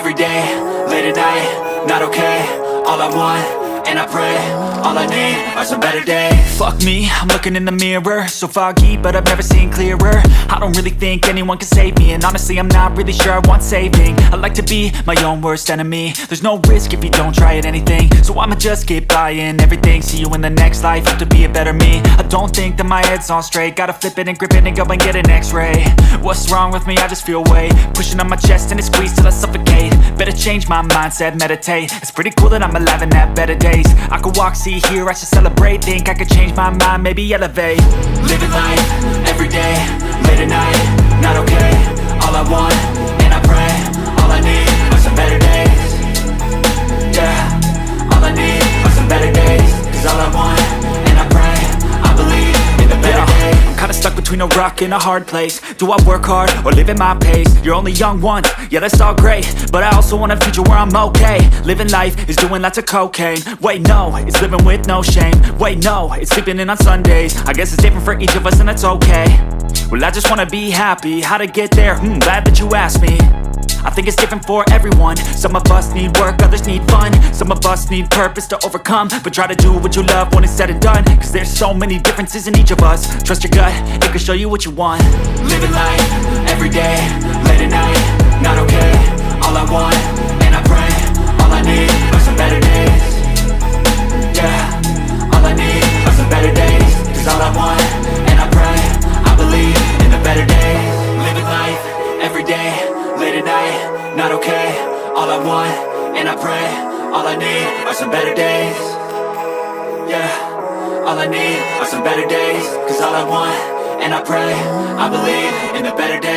every day, late at night, not okay. All I want, and I pray, all I need are some better days. Fuck me, I'm looking in the mirror, so foggy, but I've never seen clearer. I don't really think anyone can save me, and honestly I'm not really sure I want saving. I like to be my own worst enemy. There's no risk if you don't try at anything, so I'ma just keep buying everything. See you in the next life, have to be a better me. I don't think that my head's on straight, gotta flip it and grip it and go and get an x-ray. What's wrong with me? I just feel weight pushing on my chest and it squeezes till I suffocate. Better change my mindset, meditate. It's pretty cool that I'm alive and have better days. I could walk, see, hear, I should celebrate. Think I could change my mind, maybe elevate. Living life, every day, late at night, not okay. All I want, and I pray, all I need are some better days. Yeah, all I need are some better days. Cause all I want, and I pray, I believe in the better days. I'm kinda stuck between a rock and a hard place. Do I work hard or live at my pace? You're only young once, yeah that's all great, but I also want a future where I'm okay. Living life is doing lots of cocaine. Wait no, it's living with no shame. Wait no, it's sleeping in on Sundays. I guess it's different for each of us and that's okay. Well I just wanna be happy, how to get there? Glad that you asked me. I think it's different for everyone. Some of us need work, others need fun. Some of us need purpose to overcome. But try to do what you love when it's said and done. Cause there's so many differences in each of us. Trust your gut, it can show you what you want. Living life, every day, late at night, not okay. All I want, and I pray, all I need are some better days. Yeah, all I need are some better days. Cause all I want, and I pray, I believe in the better days. Living life, every day, late at night, not okay. All I want, and I pray, all I need are some better days. Yeah, all I need are some better days. Cause all I want, and I pray, I believe in the better days.